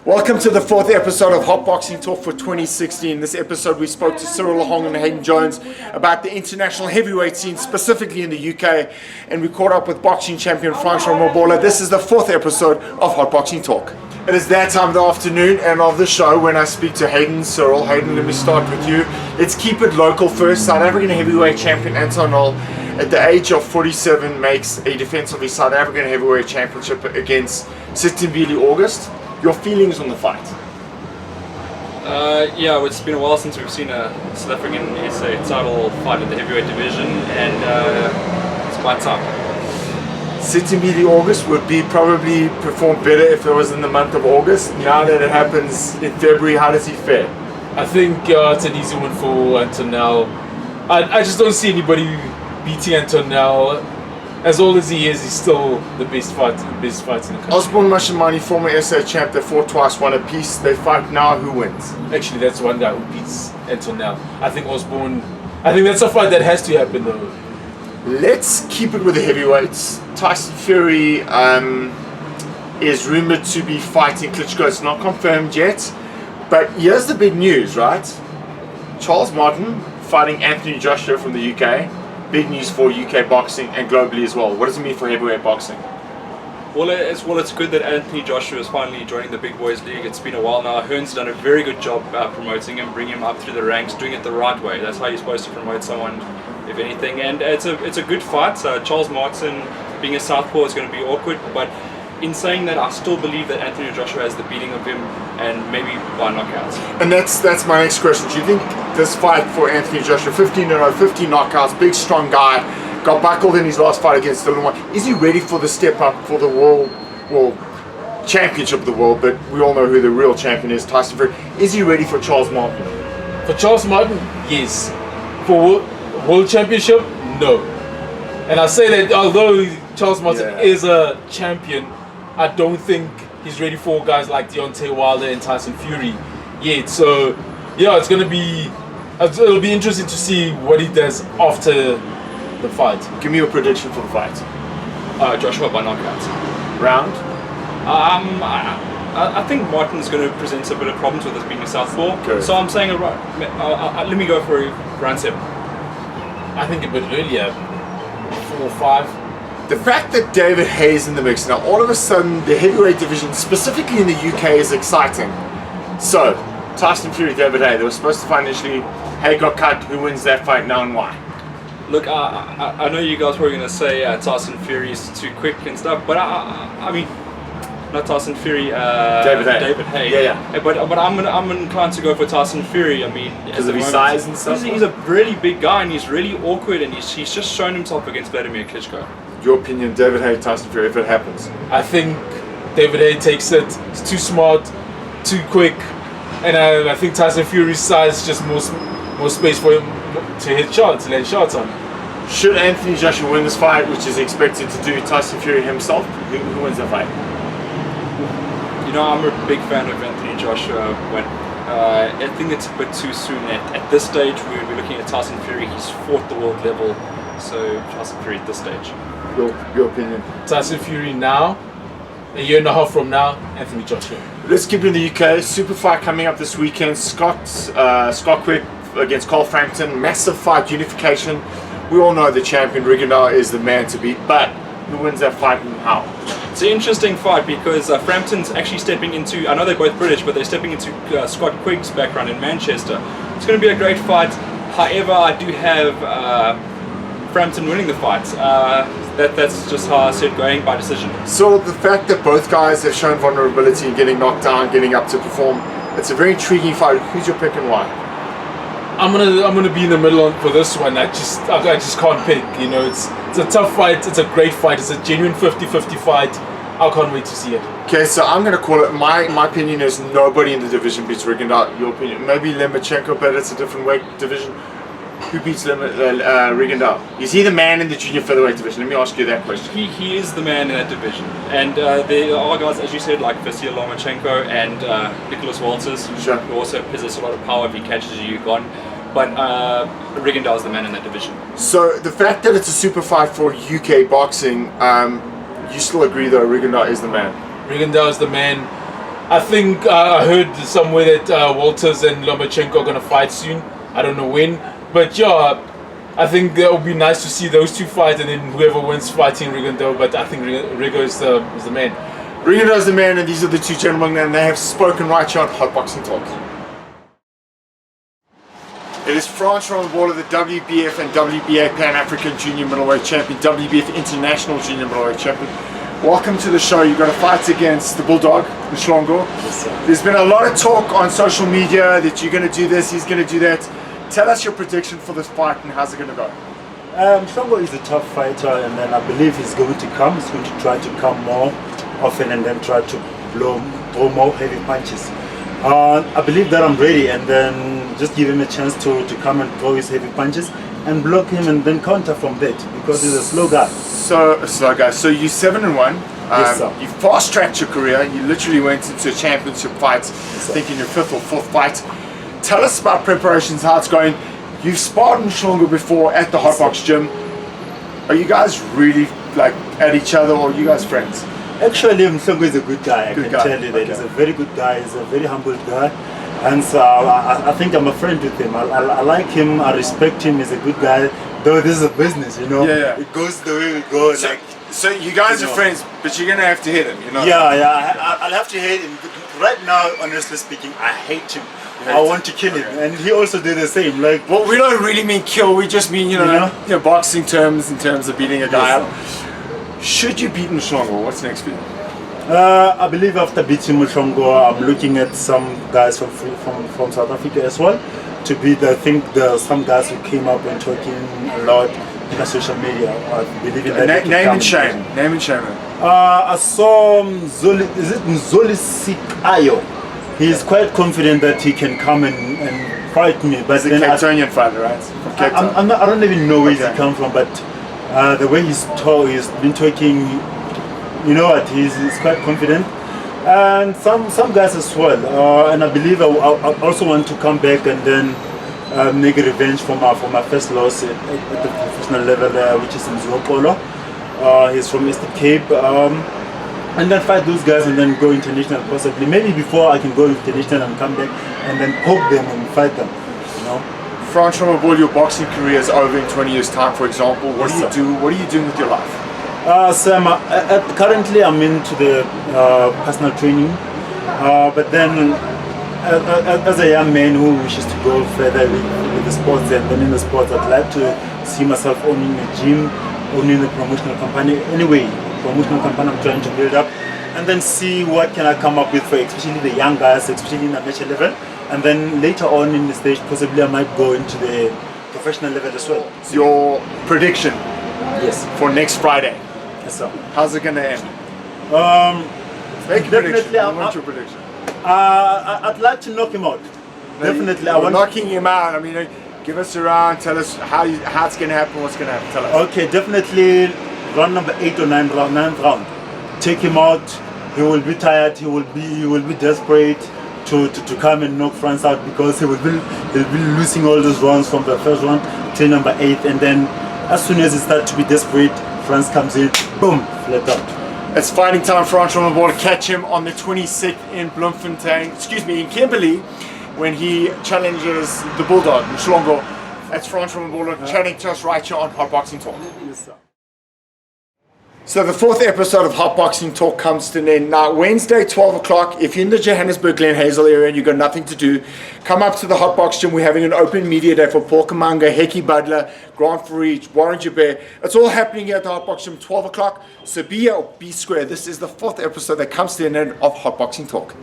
Welcome to the fourth episode of Hot Boxing Talk for 2016. In this episode, we spoke to Cyril Lahong and Hayden Jones about the international heavyweight scene, specifically in the UK, and we caught up with boxing champion Francois Mabola. This is the fourth episode of Hot Boxing Talk. It is that time of the afternoon and of the show when I speak to Hayden. Cyril, Hayden, let me start with you. Let's keep it local first. South African heavyweight champion Anton Nol, at the age of 47, makes a defense of his South African heavyweight championship against Sithimbili August. Your feelings on the fight? Yeah, it's been a while since we've seen a South African SA title fight in the heavyweight division, and it's quite time. Sithimbili August would probably perform better if it was in the month of August. Now that it happens in February, how does he fare? I think it's an easy one for Antonel. I just don't see anybody beating Antonel. As old as he is, he's still the best fighter in the country. Osborne Mashimani, former SA champ, they fought twice, won a piece. They fight now, who wins? Actually, that's one guy who beats Antonel. I think that's a fight that has to happen though. Let's keep it with the heavyweights. Tyson Fury is rumored to be fighting Klitschko. It's not confirmed yet, but here's the big news, right? Charles Martin fighting Anthony Joshua from the UK. Big news for UK boxing and globally as well. What does it mean for heavyweight boxing? Well, it's good that Anthony Joshua is finally joining the Big Boys League. It's been a while now. Hearn's done a very good job promoting him, bringing him up through the ranks, doing it the right way. That's how you're supposed to promote someone, if anything. And it's a good fight. Charles Martin, being a southpaw, is going to be awkward, but in saying that, I still believe that Anthony Joshua has the beating of him, and maybe by knockouts. And that's my next question. Do you think this fight for Anthony Joshua, 15-0, 15 knockouts, big strong guy, got buckled in his last fight against Dylan White, is he ready for the step up for the championship of the world? But we all know who the real champion is, Tyson Fury. Is he ready for Charles Martin? For Charles Martin, yes. For world championship, no. And I say that although Charles Martin is a champion, I don't think he's ready for guys like Deontay Wilder and Tyson Fury yet. So, yeah, it'll be interesting to see what he does after the fight. Give me your prediction for the fight. Joshua by knockout. Round? I think Martin's going to present a bit of problems with us being a southpaw. Okay. So I'm saying, let me go for round 7. I think a bit earlier, 4 or 5. The fact that David Haye is in the mix now, all of a sudden the heavyweight division, specifically in the UK, is exciting. So, Tyson Fury, David Haye, they were supposed to fight initially. Haye got cut. Who wins that fight now and why? Look, I know you guys were going to say Tyson Fury is too quick and stuff, but I mean, not Tyson Fury, David Haye. Yeah. But I'm inclined to go for Tyson Fury. I mean, because of his size and stuff. He's a really big guy and he's really awkward, and he's just shown himself against Vladimir Klitschko. Your opinion, David Haye, Tyson Fury, if it happens? I think David Haye takes it. He's too smart, too quick, and I think Tyson Fury's size just more space for him to hit shots, to land shots on. Should Anthony Joshua win this fight, which is expected to do Tyson Fury himself, who wins that fight? You know, I'm a big fan of Anthony Joshua. I think it's a bit too soon. At this stage, we're looking at Tyson Fury. He's fought the world level, so Tyson Fury at this stage. Your opinion? Tyson Fury now, a year and a half from now, Anthony Joshua. Let's keep it in the UK. Super fight coming up this weekend. Scott Quick against Carl Frampton. Massive fight, unification. We all know the champion, Rigondeaux, is the man to beat, but who wins that fight and how? It's an interesting fight because Frampton's actually stepping into, I know they're both British, but they're stepping into Scott Quigg's background in Manchester. It's going to be a great fight. However, I do have Frampton winning the fight. That's just how I see it going, by decision. So the fact that both guys have shown vulnerability in getting knocked down, getting up to perform, it's a very intriguing fight. Who's your pick and why? I'm gonna be in the middle for this one. I just can't pick. You know, it's a tough fight. It's a great fight. It's a genuine 50-50 fight. I can't wait to see it. Okay, so I'm gonna call it. My opinion is nobody in the division beats Rigondeaux. Your opinion? Maybe Lemachenko, but it's a different weight division. Who beats Rigondeaux? Is he the man in the junior featherweight division? Let me ask you that question. He is the man in that division. And there are guys, as you said, like Vasyl Lomachenko and Nicholas Walters, who also possess a lot of power. If he catches you, you're gone. But Rigondeaux is the man in that division. So the fact that it's a super fight for UK boxing, you still agree though Rigondeaux is the man? Rigondeaux is the man. I think I heard somewhere that Walters and Lomachenko are gonna fight soon. I don't know when, but yeah, I think that would be nice to see those two fight, and then whoever wins fighting Rigondeaux. But I think Rigo is the man. Rigondeaux is the man, and these are the two gentlemen, and they have spoken right here on Hot Boxing Talk. It is France Romebola, the WBF and WBA Pan-African Junior Middleweight Champion, WBF International Junior Middleweight Champion. Welcome to the show. You're going to fight against the Bulldog, Mhlongo. Yes, sir. There's been a lot of talk on social media that you're going to do this, he's going to do that. Tell us your prediction for this fight and how's it going to go? Mhlongo is a tough fighter, and then I believe he's going to come. He's going to try to come more often and then try to throw more heavy punches. I believe that I'm ready, and then just give him a chance to come and throw his heavy punches and block him and then counter from that, because he's a slow guy. So you're 7-1. Yes, sir. You fast-tracked your career. You literally went into a championship fight, I think in your 5th or 4th fight. Tell us about preparations, how it's going. You've sparred Mhlongo before at the Hot Box Gym. Are you guys really like at each other, or are you guys friends? Actually, Mhlongo is a good guy. I can tell you that. Okay. He's a very good guy. He's a very humble guy. And so I think I'm a friend with him. I like him. I respect him. He's a good guy. Though this is a business, you know. Yeah. It goes the way we go. So you guys are friends, but you're gonna have to hit him, you know. Yeah. I'll have to hate him. Right now, honestly speaking, I hate him. I want to kill him, and he also did the same. Like, well, we don't really mean kill. We just mean you know boxing terms in terms of beating a guy up. Should you beat Mhlongo? What's next for you? I believe after beating Mhlongo, I'm looking at some guys from South Africa as well to beat. I think some guys who came up and talking a lot in the social media. I believe in that. Name and shame. Name and shame. I saw Mzoli Sikayo. He's quite confident that he can come and fight me. But he's a Cape Townian fighter, right? From Cape Town. I don't even know where he come from, but the way he's been talking, you know what, he's quite confident. And some guys as well. And I believe I also want to come back and then make a revenge for my first loss at the professional level, which is in Zuopolo. He's from Eastern Cape. And then fight those guys and then go international possibly. Maybe before I can go international and come back and then poke them and fight them, you know. France Romebola, your boxing career is over in 20 years' time, for example. What do you do? What are you doing with your life? So currently I'm into the personal training, but then as a young man who wishes to go further with the sports, and then in the sports I'd like to see myself owning a gym, owning a promotional company. Anyway, promotional company I'm trying to build up, and then see what can I come up with for especially the young guys, especially in the amateur level, and then later on in the stage possibly I might go into the professional level as well. Your prediction? Yes. For next Friday? Yes, sir. How's it gonna end? Make a prediction. I want your prediction. I'd like to knock him out. Definitely. I want knocking him out. I mean, give us a round. Tell us how it's gonna happen. What's gonna happen? Tell us. Okay, definitely. Round number 8 or 9 round, 9th round. Take him out. He will be tired. He will be desperate to come and knock France out, because he'll be losing all those rounds from the first round till number 8, and then as soon as he starts to be desperate, France comes in, boom, flat out. It's fighting time for France Romebola. Catch him on the 26th in Bloemfontein, in Kimberley, when he challenges the Bulldog, Mhlongo. That's France Romebola chatting to us right here on Hot Boxing Talk. Yes, sir. So the 4th episode of Hot Boxing Talk comes to an end. Now, Wednesday, 12 o'clock, if you're in the Johannesburg, Glen Hazel area and you've got nothing to do, come up to the Hot Box Gym. We're having an open media day for Paul Kamanga, Heki Butler, Grant Farij, Warren Jabir. It's all happening here at the Hot Box Gym, 12 o'clock. So be here or be square. This is the 4th episode that comes to an end of Hot Boxing Talk.